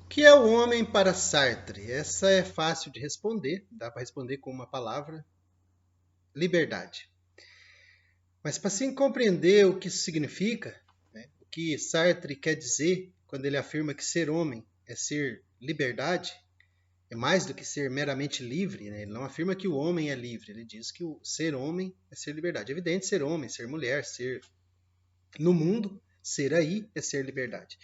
Que é o homem para Sartre? Essa é fácil de responder, dá para responder com uma palavra: liberdade. Mas para se compreender o que isso significa, né, o que Sartre quer dizer quando ele afirma que ser homem é ser liberdade, é mais do que ser meramente livre, né? Ele não afirma que o homem é livre, ele diz que o ser homem é ser liberdade. É evidente, ser homem, ser mulher, ser no mundo, ser aí é ser liberdade.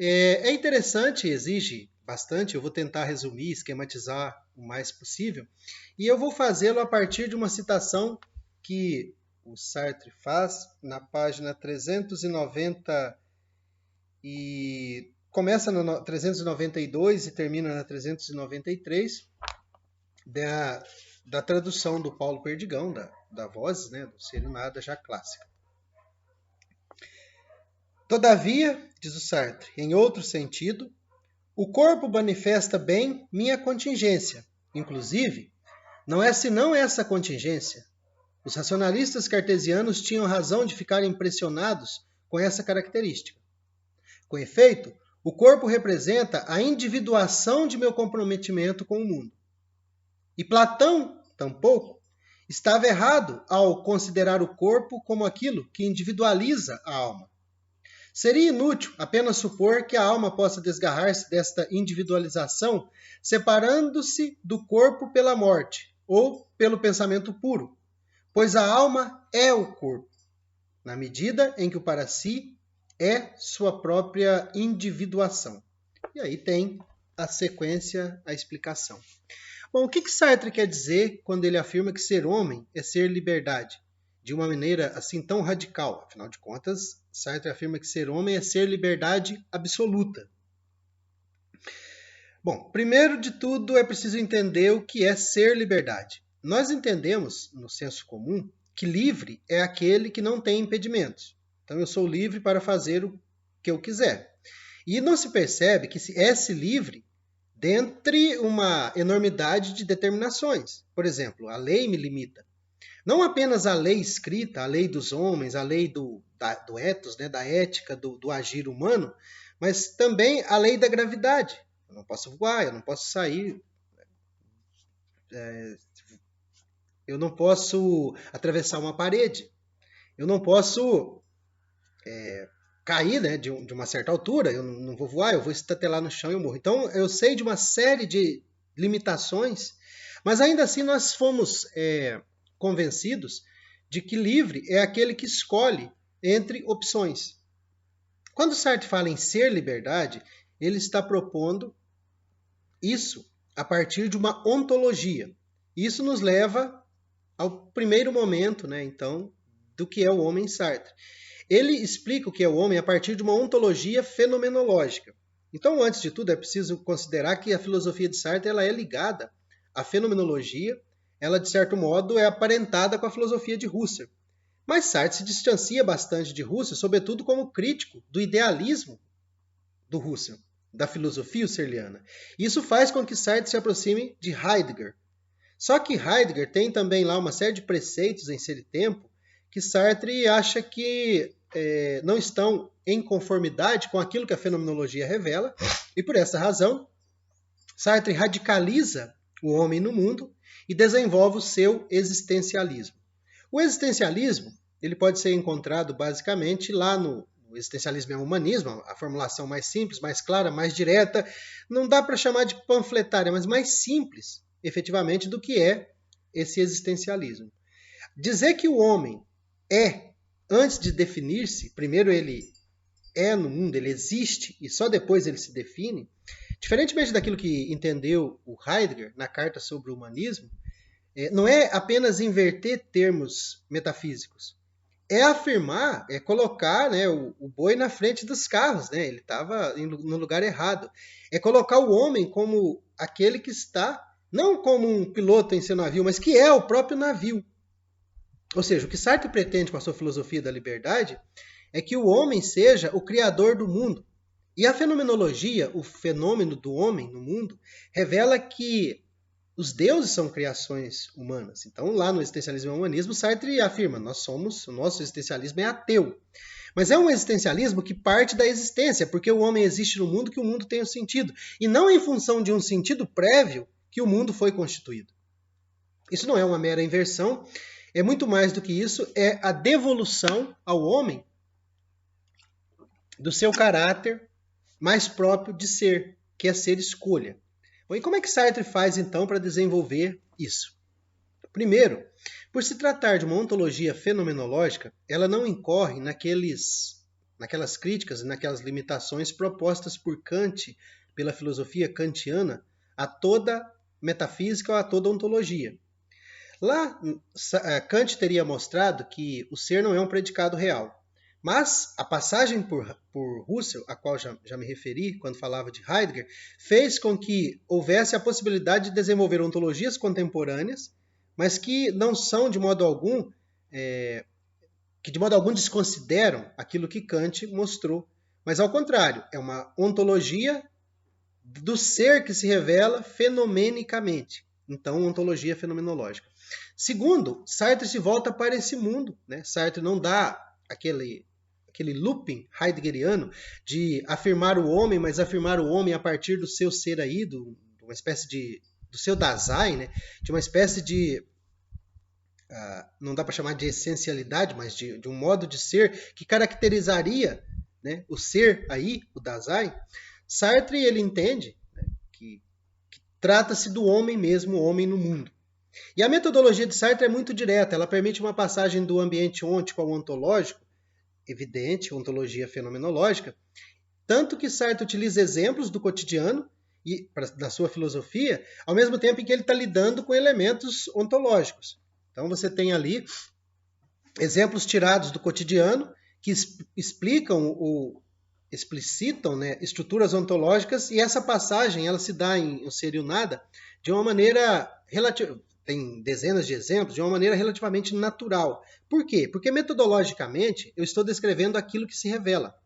É interessante, exige bastante, eu vou tentar resumir, esquematizar o mais possível, e eu vou fazê-lo a partir de uma citação que o Sartre faz na página 390 e começa na 392 e termina na 393 da tradução do Paulo Perdigão, da Vozes, né, do Ser e Nada já clássica. Todavia, diz o Sartre, em outro sentido, o corpo manifesta bem minha contingência. Inclusive, não é senão essa contingência. Os racionalistas cartesianos tinham razão de ficar impressionados com essa característica. Com efeito, o corpo representa a individuação de meu comprometimento com o mundo. E Platão, tampouco, estava errado ao considerar o corpo como aquilo que individualiza a alma. Seria inútil apenas supor que a alma possa desgarrar-se desta individualização, separando-se do corpo pela morte ou pelo pensamento puro, pois a alma é o corpo, na medida em que o para si é sua própria individuação. E aí tem a sequência, a explicação. Bom, o que Sartre quer dizer quando ele afirma que ser homem é ser liberdade? De uma maneira assim tão radical. Afinal de contas, Sartre afirma que ser homem é ser liberdade absoluta. Bom, primeiro de tudo é preciso entender o que é ser liberdade. Nós entendemos, no senso comum, que livre é aquele que não tem impedimentos. Então eu sou livre para fazer o que eu quiser. E não se percebe que esse livre dentre uma enormidade de determinações. Por exemplo, a lei me limita. Não apenas a lei escrita, a lei dos homens, a lei do ethos, né, da ética, do agir humano, mas também a lei da gravidade. Eu não posso voar, eu não posso sair, eu não posso atravessar uma parede, eu não posso cair, né, de uma certa altura, eu não vou voar, eu vou estatelar no chão e eu morro. Então eu sei de uma série de limitações, mas ainda assim nós fomos convencidos de que livre é aquele que escolhe entre opções. Quando Sartre fala em ser liberdade, ele está propondo isso a partir de uma ontologia. Isso nos leva ao primeiro momento, né, então, do que é o homem Sartre. Ele explica o que é o homem a partir de uma ontologia fenomenológica. Então, antes de tudo, é preciso considerar que a filosofia de Sartre ela é ligada à fenomenologia, ela, de certo modo, é aparentada com a filosofia de Husserl. Mas Sartre se distancia bastante de Husserl, sobretudo como crítico do idealismo do Husserl, da filosofia husserliana. Isso faz com que Sartre se aproxime de Heidegger. Só que Heidegger tem também lá uma série de preceitos em Ser e Tempo que Sartre acha que não estão em conformidade com aquilo que a fenomenologia revela, e por essa razão, Sartre radicaliza o homem no mundo e desenvolve o seu existencialismo. O existencialismo ele pode ser encontrado basicamente lá no existencialismo é o humanismo, a formulação mais simples, mais clara, mais direta, não dá para chamar de panfletária, mas mais simples, efetivamente, do que é esse existencialismo. Dizer que o homem é, antes de definir-se, primeiro ele é no mundo, ele existe, e só depois ele se define, diferentemente daquilo que entendeu o Heidegger na Carta sobre o Humanismo, não é apenas inverter termos metafísicos, é afirmar, é colocar, né, o boi na frente dos carros, né? Ele estava no lugar errado. É colocar o homem como aquele que está, não como um piloto em seu navio, mas que é o próprio navio. Ou seja, o que Sartre pretende com a sua filosofia da liberdade é que o homem seja o criador do mundo. E a fenomenologia, o fenômeno do homem no mundo, revela que os deuses são criações humanas. Então, lá no Existencialismo e Humanismo, Sartre afirma, o nosso existencialismo é ateu. Mas é um existencialismo que parte da existência, porque o homem existe no mundo que o mundo tem um sentido, e não em função de um sentido prévio que o mundo foi constituído. Isso não é uma mera inversão, é muito mais do que isso, é a devolução ao homem do seu caráter mais próprio de ser, que é ser escolha. Bom, e como é que Sartre faz, então, para desenvolver isso? Primeiro, por se tratar de uma ontologia fenomenológica, ela não incorre naquelas críticas e naquelas limitações propostas por Kant, pela filosofia kantiana, a toda metafísica ou a toda ontologia. Lá, Kant teria mostrado que o ser não é um predicado real. Mas a passagem por Husserl, a qual já me referi quando falava de Heidegger, fez com que houvesse a possibilidade de desenvolver ontologias contemporâneas, mas que não são de modo algum, desconsideram aquilo que Kant mostrou. Mas ao contrário, é uma ontologia do ser que se revela fenomenicamente. Então, ontologia fenomenológica. Segundo, Sartre se volta para esse mundo, né? Sartre não dá aquele looping heideggeriano de afirmar o homem, mas afirmar o homem a partir do seu ser aí, uma espécie do seu Dasein, né? De uma espécie de, não dá para chamar de essencialidade, mas de um modo de ser que caracterizaria, né, o ser aí, o Dasein. Sartre, ele entende, né, que trata-se do homem mesmo, o homem no mundo. E a metodologia de Sartre é muito direta, ela permite uma passagem do ambiente ôntico ao ontológico, evidente, ontologia fenomenológica, tanto que Sartre utiliza exemplos do cotidiano da sua filosofia, ao mesmo tempo em que ele está lidando com elementos ontológicos. Então você tem ali exemplos tirados do cotidiano que explicitam, né, estruturas ontológicas, e essa passagem ela se dá em O Ser e o Nada de uma maneira relativa. Tem dezenas de exemplos, de uma maneira relativamente natural. Por quê? Porque metodologicamente eu estou descrevendo aquilo que se revela.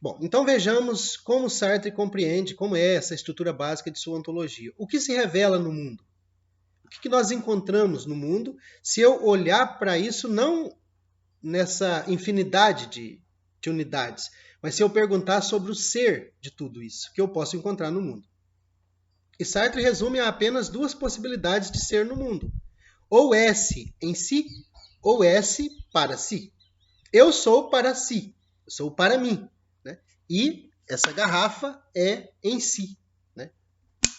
Bom, então vejamos como Sartre compreende como é essa estrutura básica de sua ontologia. O que se revela no mundo? O que nós encontramos no mundo se eu olhar para isso não nessa infinidade de unidades, mas se eu perguntar sobre o ser de tudo isso que eu posso encontrar no mundo? E Sartre resume a apenas duas possibilidades de ser no mundo. Ou S em si, ou S para si. Eu sou para si, eu sou para mim. Né? E essa garrafa é em si. Né?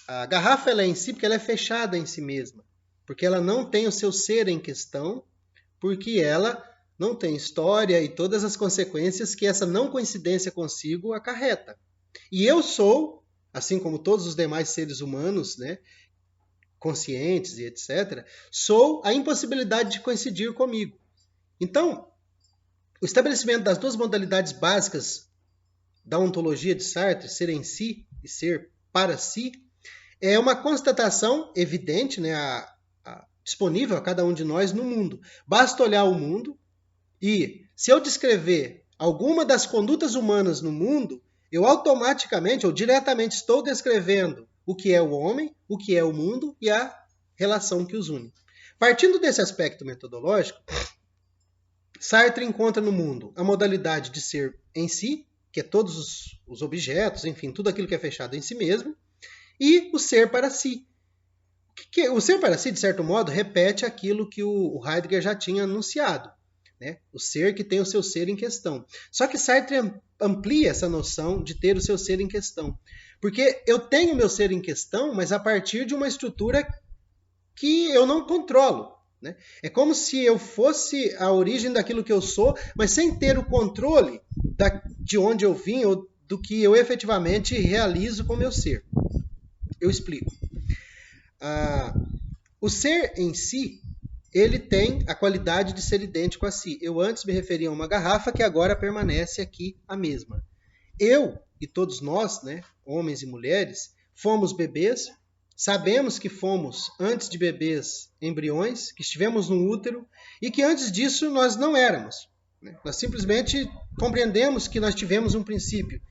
A garrafa ela é em si porque ela é fechada em si mesma. Porque ela não tem o seu ser em questão, porque ela não tem história e todas as consequências que essa não coincidência consigo acarreta. E eu sou, assim como todos os demais seres humanos, né, conscientes e etc., sou a impossibilidade de coincidir comigo. Então, o estabelecimento das duas modalidades básicas da ontologia de Sartre, ser em si e ser para si, é uma constatação evidente, né, disponível a cada um de nós no mundo. Basta olhar o mundo e, se eu descrever alguma das condutas humanas no mundo, eu automaticamente ou diretamente estou descrevendo o que é o homem, o que é o mundo e a relação que os une. Partindo desse aspecto metodológico, Sartre encontra no mundo a modalidade de ser em si, que é todos os objetos, enfim, tudo aquilo que é fechado em si mesmo, e o ser para si. O ser para si, de certo modo, repete aquilo que o Heidegger já tinha anunciado. Né? O ser que tem o seu ser em questão. Só que Sartre amplia essa noção de ter o seu ser em questão. Porque eu tenho o meu ser em questão, mas a partir de uma estrutura que eu não controlo. Né? É como se eu fosse a origem daquilo que eu sou, mas sem ter o controle de onde eu vim ou do que eu efetivamente realizo com o meu ser. Eu explico. O ser em si, ele tem a qualidade de ser idêntico a si. Eu antes me referia a uma garrafa que agora permanece aqui a mesma. Eu e todos nós, né, homens e mulheres, fomos bebês, sabemos que fomos, antes de bebês, embriões, que estivemos no útero e que antes disso nós não éramos. Né? Nós simplesmente compreendemos que nós tivemos um princípio.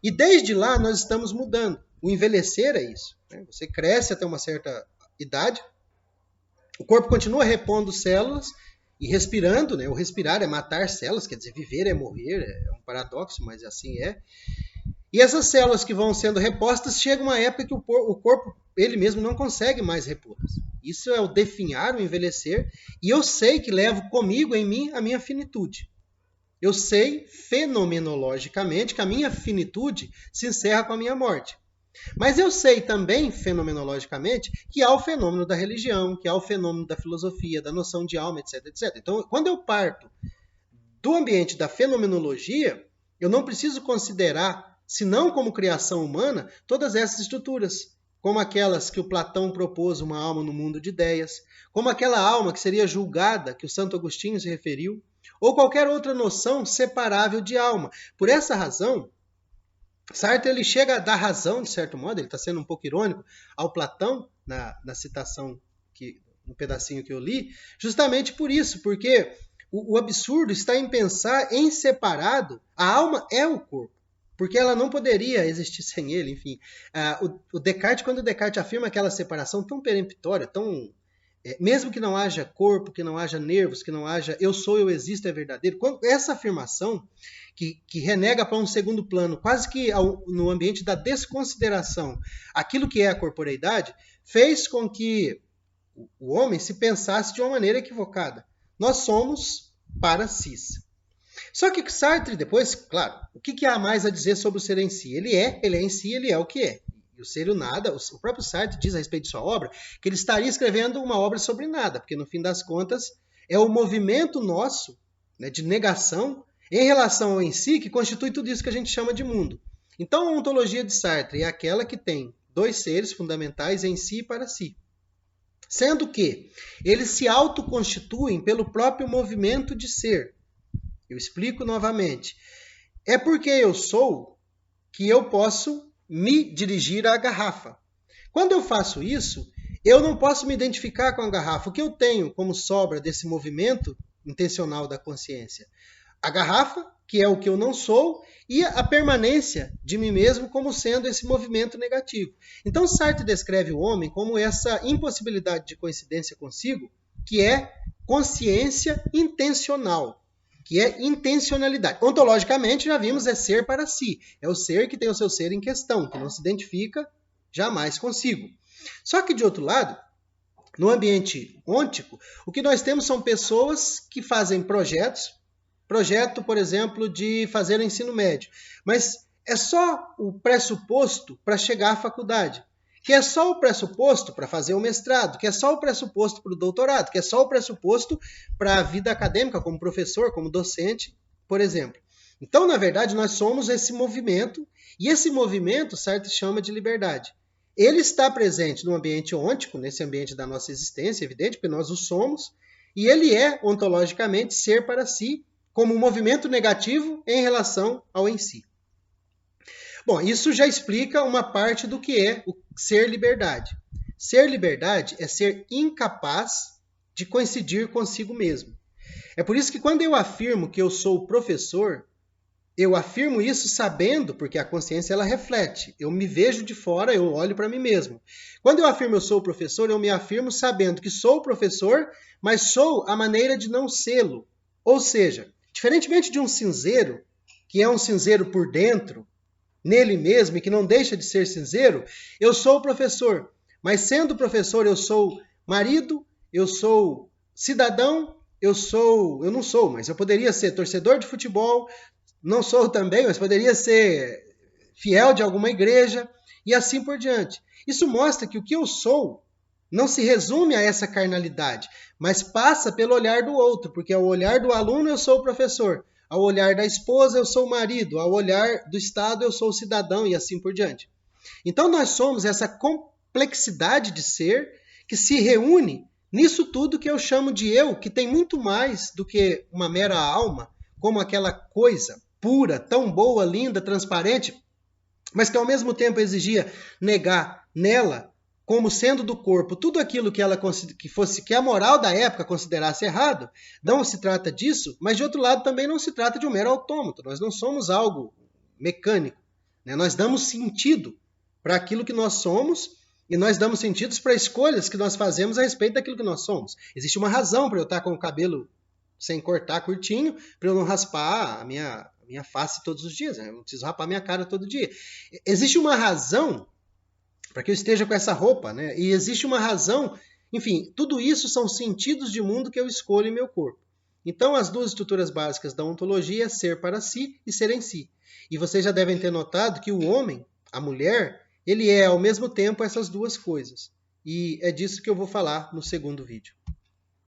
E desde lá nós estamos mudando. O envelhecer é isso. Né? Você cresce até uma certa idade, o corpo continua repondo células e respirando, né? O respirar é matar células, quer dizer, viver é morrer, é um paradoxo, mas assim é. E essas células que vão sendo repostas, chega uma época que o corpo, ele mesmo, não consegue mais repô-las. Isso é o definhar, o envelhecer, e eu sei que levo comigo, em mim, a minha finitude. Eu sei, fenomenologicamente, que a minha finitude se encerra com a minha morte. Mas eu sei também, fenomenologicamente, que há o fenômeno da religião, que há o fenômeno da filosofia, da noção de alma, etc, etc. Então, quando eu parto do ambiente da fenomenologia, eu não preciso considerar, senão como criação humana, todas essas estruturas, como aquelas que o Platão propôs, uma alma no mundo de ideias, como aquela alma que seria julgada, que o Santo Agostinho se referiu, ou qualquer outra noção separável de alma. Por essa razão, Sartre ele chega a dar razão, de certo modo, ele está sendo um pouco irônico, ao Platão, na citação, no pedacinho que eu li, justamente por isso, porque o absurdo está em pensar em separado. A alma é o corpo, porque ela não poderia existir sem ele, enfim. O Descartes, quando o Descartes afirma aquela separação tão peremptória, tão... mesmo que não haja corpo, que não haja nervos, que não haja eu sou, eu existo, é verdadeiro, essa afirmação que renega para um segundo plano, quase que no ambiente da desconsideração, aquilo que é a corporeidade, fez com que o homem se pensasse de uma maneira equivocada. Nós somos para si. Só que Sartre depois, claro, o que há mais a dizer sobre o ser em si? Ele é em si, ele é o que é. E o ser e o nada, o próprio Sartre diz a respeito de sua obra que ele estaria escrevendo uma obra sobre nada, porque no fim das contas é o movimento nosso, né, de negação em relação ao em si que constitui tudo isso que a gente chama de mundo. Então a ontologia de Sartre é aquela que tem dois seres fundamentais em si e para si. Sendo que eles se autoconstituem pelo próprio movimento de ser. Eu explico novamente. É porque eu sou que eu posso me dirigir à garrafa. Quando eu faço isso, eu não posso me identificar com a garrafa. O que eu tenho como sobra desse movimento intencional da consciência? A garrafa, que é o que eu não sou, e a permanência de mim mesmo como sendo esse movimento negativo. Então Sartre descreve o homem como essa impossibilidade de coincidência consigo, que é consciência intencional, que é intencionalidade. Ontologicamente, já vimos, é ser para si. É o ser que tem o seu ser em questão, que não se identifica jamais consigo. Só que, de outro lado, no ambiente ôntico, o que nós temos são pessoas que fazem projeto, por exemplo, de fazer o ensino médio. Mas é só o pressuposto para chegar à faculdade, que é só o pressuposto para fazer o mestrado, que é só o pressuposto para o doutorado, que é só o pressuposto para a vida acadêmica, como professor, como docente, por exemplo. Então, na verdade, nós somos esse movimento, e esse movimento Sartre chama de liberdade. Ele está presente no ambiente ôntico, nesse ambiente da nossa existência, evidente, porque nós o somos, e ele é, ontologicamente, ser para si, como um movimento negativo em relação ao em si. Bom, isso já explica uma parte do que é o ser liberdade. Ser liberdade é ser incapaz de coincidir consigo mesmo. É por isso que quando eu afirmo que eu sou professor, eu afirmo isso sabendo, porque a consciência ela reflete. Eu me vejo de fora, eu olho para mim mesmo. Quando eu afirmo eu sou professor, eu me afirmo sabendo que sou professor, mas sou a maneira de não sê-lo. Ou seja, diferentemente de um cinzeiro, que é um cinzeiro por dentro, nele mesmo, e que não deixa de ser cinzeiro, eu sou o professor. Mas sendo professor, eu sou marido, eu sou cidadão, eu não sou, mas eu poderia ser torcedor de futebol, não sou também, mas poderia ser fiel de alguma igreja, e assim por diante. Isso mostra que o que eu sou não se resume a essa carnalidade, mas passa pelo olhar do outro, porque ao olhar do aluno eu sou o professor, ao olhar da esposa eu sou o marido, ao olhar do Estado eu sou o cidadão e assim por diante. Então nós somos essa complexidade de ser que se reúne nisso tudo que eu chamo de eu, que tem muito mais do que uma mera alma, como aquela coisa pura, tão boa, linda, transparente, mas que ao mesmo tempo exigia negar nela como sendo do corpo tudo aquilo que ela que a moral da época considerasse errado. Não se trata disso, mas de outro lado também não se trata de um mero autômato. Nós não somos algo mecânico, né? Nós damos sentido para aquilo que nós somos e nós damos sentidos para escolhas que nós fazemos a respeito daquilo que nós somos. Existe uma razão para eu estar com o cabelo sem cortar curtinho, para eu não raspar a minha face todos os dias. Né? Eu não preciso rapar minha cara todo dia. Existe uma razão para que eu esteja com essa roupa, né? E existe uma razão, enfim, tudo isso são sentidos de mundo que eu escolho em meu corpo. Então, as duas estruturas básicas da ontologia é ser para si e ser em si. E vocês já devem ter notado que o homem, a mulher, ele é ao mesmo tempo essas duas coisas. E é disso que eu vou falar no segundo vídeo.